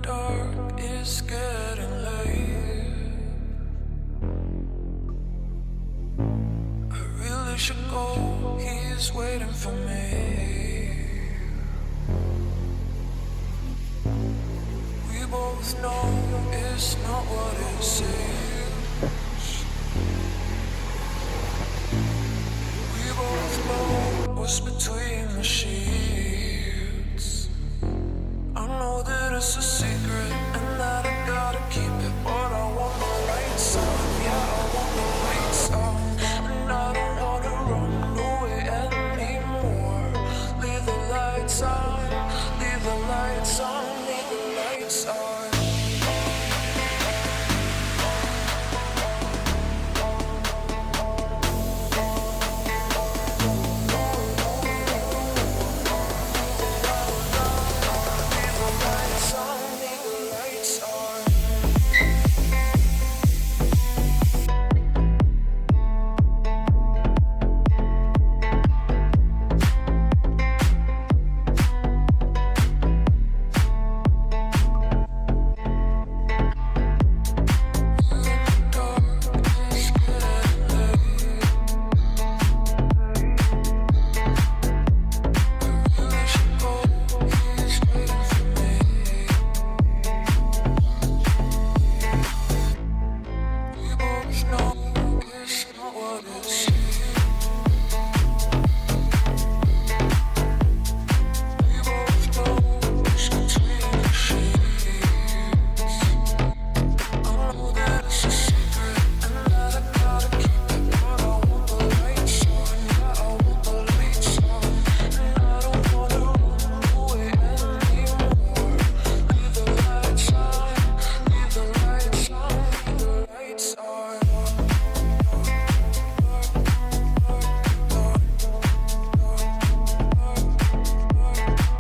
dark, it's getting late. I really should go, he's waiting for me. We both know it's not what it seems. We both know what's between the sheets. I know that it's a secret and that I gotta keep it, but I want the lights on, yeah, I want the lights on. And I don't wanna run away anymore. Leave the lights on, leave the lights on, leave the lights on.